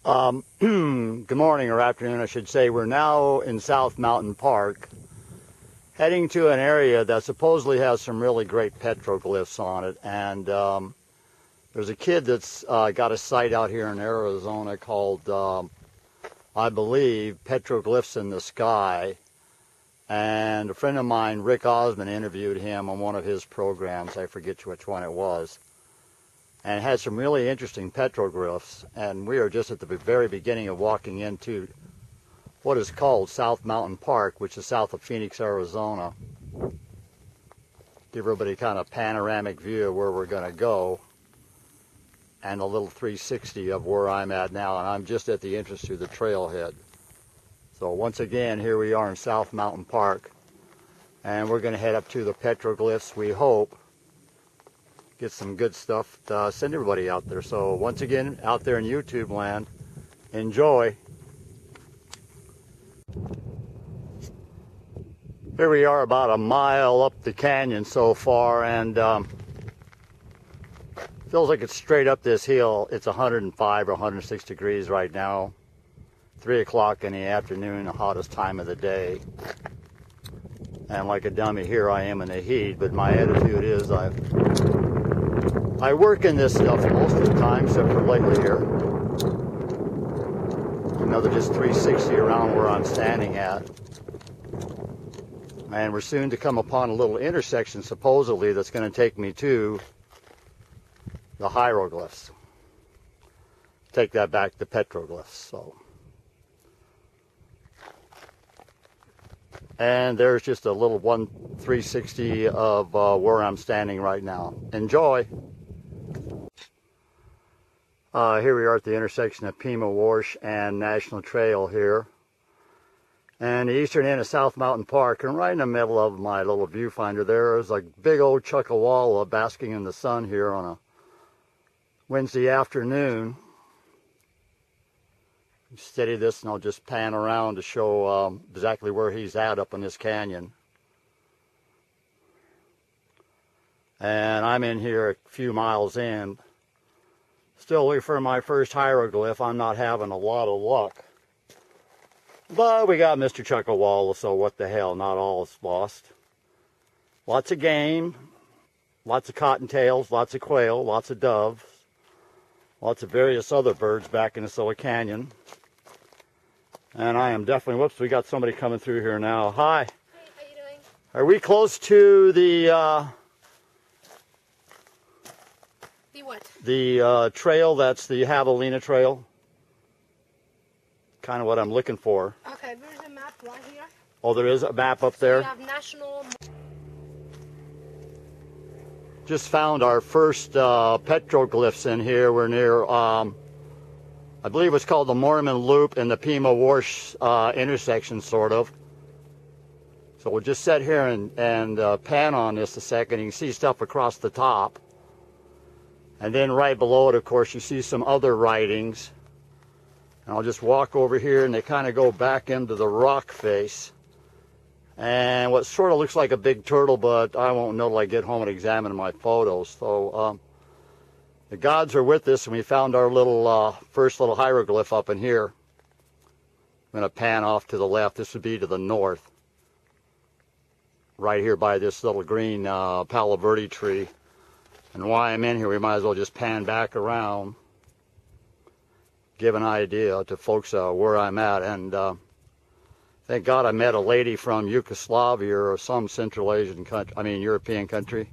Good morning or afternoon, I should say. We're now in South Mountain Park, heading to an area that supposedly has some really great petroglyphs on it. And there's a kid that's got a site out here in Arizona called, I believe, Petroglyphs in the Sky. And a friend of mine, Rick Osmond, interviewed him on one of his programs. I forget which one it was. And it had some really interesting petroglyphs, and we are just at the very beginning of walking into what is called South Mountain Park, which is south of Phoenix, Arizona. Give everybody kind of a panoramic view of where we're going to go, and a little 360 of where I'm at now, and I'm just at the entrance to the trailhead. So once again, here we are in South Mountain Park, and we're going to head up to the petroglyphs, we hope. Get some good stuff to send everybody out there. So once again, out there in YouTube land, enjoy. Here we are about a mile up the canyon so far, and feels like it's straight up this hill. It's 105 or 106 degrees right now. 3 o'clock in the afternoon, the hottest time of the day. And like a dummy, here I am in the heat, but my attitude is I work in this stuff most of the time, except for lately here. Another just 360 around where I'm standing at. And we're soon to come upon a little intersection, supposedly, that's going to take me to the hieroglyphs. Take that back to petroglyphs. So. And there's just a little 360 of where I'm standing right now. Enjoy! Here we are at the intersection of Pima Wash and National Trail here. And the eastern end of South Mountain Park, and right in the middle of my little viewfinder there is a big old chuckawalla basking in the sun here on a Wednesday afternoon. Steady this and I'll just pan around to show exactly where he's at up in this canyon. And I'm in here a few miles in. Still looking for my first hieroglyph. I'm not having a lot of luck. But we got Mr. Chuckawalla, so what the hell, not all is lost. Lots of game, lots of cottontails, lots of quail, lots of doves, lots of various other birds back in the Silla Canyon. And I am definitely, whoops, we got somebody coming through here now. Hi. Hey, how you doing? Are we close to the what? The trail that's the Javelina Trail? Kind of what I'm looking for. Okay, there's a map right here. Oh, there is a map up there? We have national... Just found our first petroglyphs in here. We're near, I believe it's called the Mormon Loop and the Pima Wash intersection, sort of. So we'll just sit here and pan on this a second. You can see stuff across the top. And then right below it, of course, you see some other writings. And I'll just walk over here, and they kind of go back into the rock face. And what sort of looks like a big turtle, but I won't know till I get home and examine my photos. So the gods are with us, and we found our little first little hieroglyph up in here. I'm going to pan off to the left. This would be to the north. Right here by this little green Palo Verde tree. And while I'm in here, we might as well just pan back around. Give an idea to folks where I'm at. And thank God I met a lady from Yugoslavia or some Central Asian country, European country.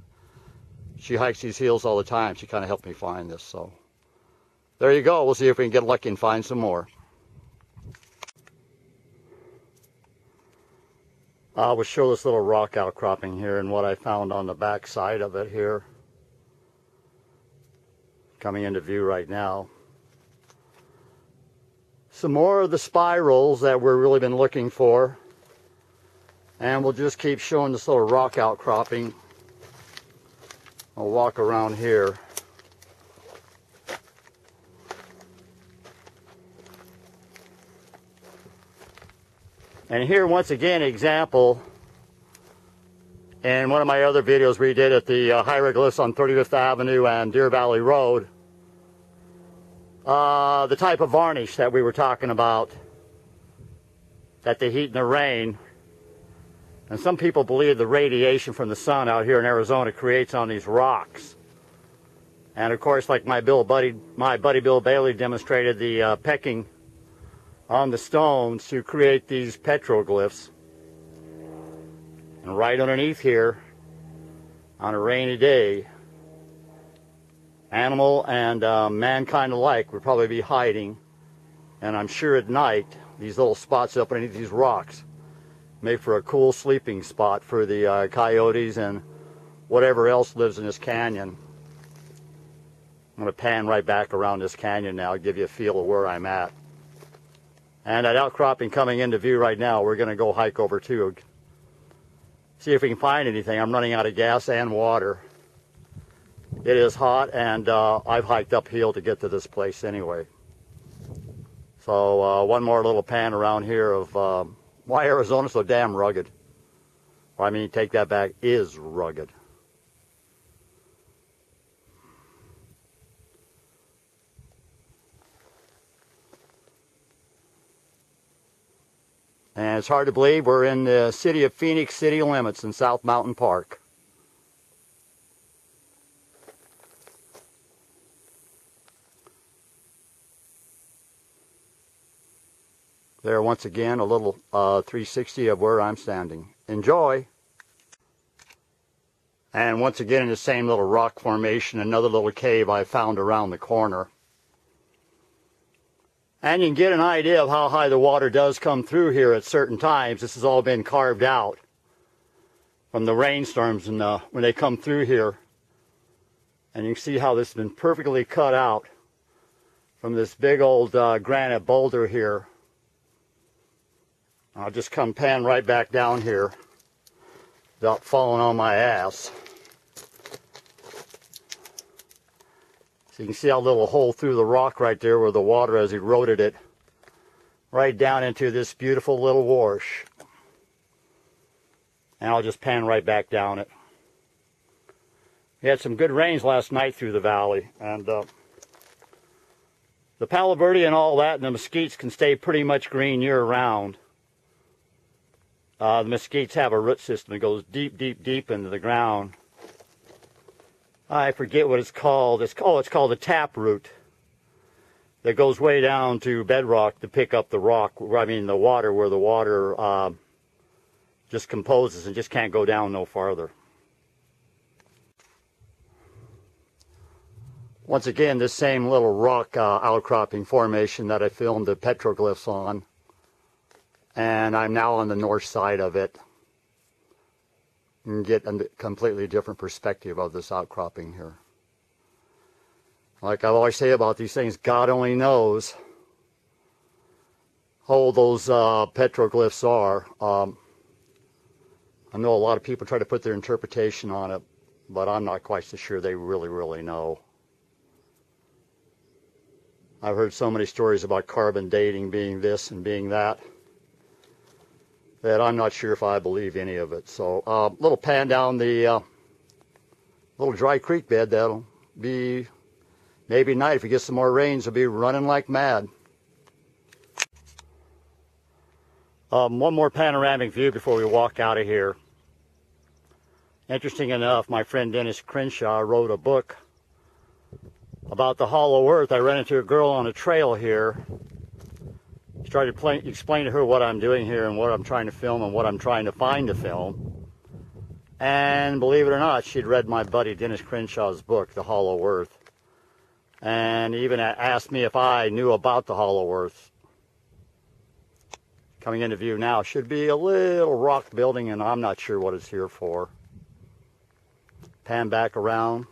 She hikes these hills all the time. She kind of helped me find this. So there you go. We'll see if we can get lucky and find some more. I will show this little rock outcropping here and what I found on the back side of it here. Coming into view right now. Some more of the spirals that we've really been looking for. And we'll just keep showing this little rock outcropping. I'll walk around here. And here once again, example, in one of my other videos we did at the hieroglyphs on 35th Avenue and Deer Valley Road. the type of varnish that we were talking about, that the heat and the rain, and some people believe the radiation from the sun out here in Arizona creates on these rocks. And of course, like my buddy Bill Bailey demonstrated the pecking on the stones to create these petroglyphs. And right underneath here, on a rainy day, animal and mankind alike would probably be hiding. And I'm sure at night, these little spots up underneath these rocks make for a cool sleeping spot for the coyotes and whatever else lives in this canyon. I'm going to pan right back around this canyon now, give you a feel of where I'm at. And that outcropping coming into view right now, we're going to go hike over to. See if we can find anything. I'm running out of gas and water. It is hot, and I've hiked uphill to get to this place anyway. So one more little pan around here of why Arizona's so damn rugged. Or, I mean, take that back, is rugged. And it's hard to believe we're in the city of Phoenix city limits in South Mountain Park. There, once again, a little 360 of where I'm standing. Enjoy! And once again, in the same little rock formation, another little cave I found around the corner. And you can get an idea of how high the water does come through here at certain times. This has all been carved out from the rainstorms and when they come through here. And you can see how this has been perfectly cut out from this big old granite boulder here. I'll just come pan right back down here without falling on my ass. So you can see how little hole through the rock right there where the water has eroded it right down into this beautiful little wash. And I'll just pan right back down it. We had some good rains last night through the valley, and the Palo Verde and all that and the mesquites can stay pretty much green year-round. The mesquites have a root system that goes deep, deep, deep into the ground. I forget what it's called. It's called a tap root. That goes way down to bedrock to pick up the rock. I mean the water, where the water just composes and just can't go down no farther. Once again, this same little rock outcropping formation that I filmed the petroglyphs on. And I'm now on the north side of it. And get a completely different perspective of this outcropping here. Like I always say about these things, God only knows how old those petroglyphs are. I know a lot of people try to put their interpretation on it, but I'm not quite so sure they really, really know. I've heard so many stories about carbon dating being this and being that, that I'm not sure if I believe any of it. So little pan down the little dry creek bed. That'll be maybe night. If we get some more rains, it'll be running like mad. One more panoramic view before we walk out of here. Interesting enough, my friend Dennis Crenshaw wrote a book about the hollow earth. I ran into a girl on a trail here. Started explaining to her what I'm doing here and what I'm trying to film and what I'm trying to find to film. And believe it or not, she'd read my buddy Dennis Crenshaw's book, The Hollow Earth. And even asked me if I knew about the hollow earth. Coming into view now should be a little rock building, and I'm not sure what it's here for. Pan back around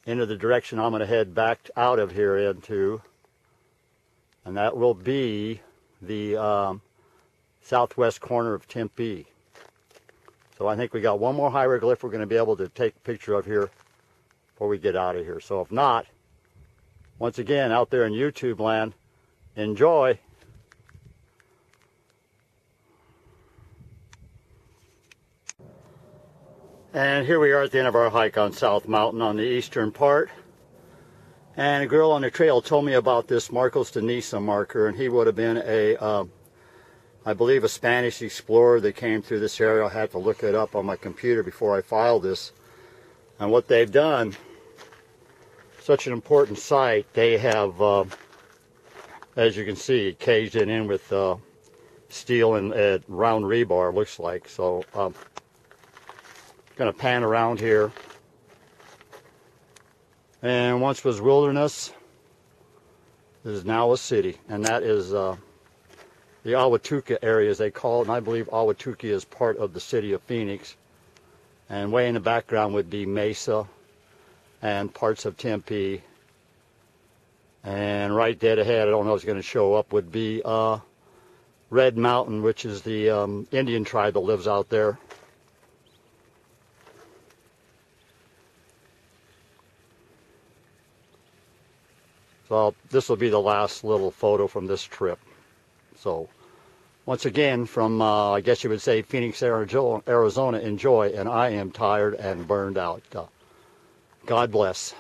into the direction I'm going to head back out of here into. And that will be the southwest corner of Tempe. So I think we got one more hieroglyph we're going to be able to take a picture of here before we get out of here. So if not, once again, out there in YouTube land, enjoy. And here we are at the end of our hike on South Mountain on the eastern part. And a girl on the trail told me about this Marcos de Niza marker, and he would have been a, I believe, a Spanish explorer that came through this area. I had to look it up on my computer before I filed this. And what they've done, such an important site, they have, as you can see, caged it in with steel and round rebar, looks like. So I'm going to pan around here. And once was wilderness, this is now a city, and that is the Ahwatukee area, as they call it, and I believe Ahwatukee is part of the city of Phoenix. And way in the background would be Mesa and parts of Tempe. And right dead ahead, I don't know if it's going to show up, would be Red Mountain, which is the Indian tribe that lives out there. So this will be the last little photo from this trip. So once again, from I guess you would say Phoenix, Arizona, enjoy, and I am tired and burned out. God bless.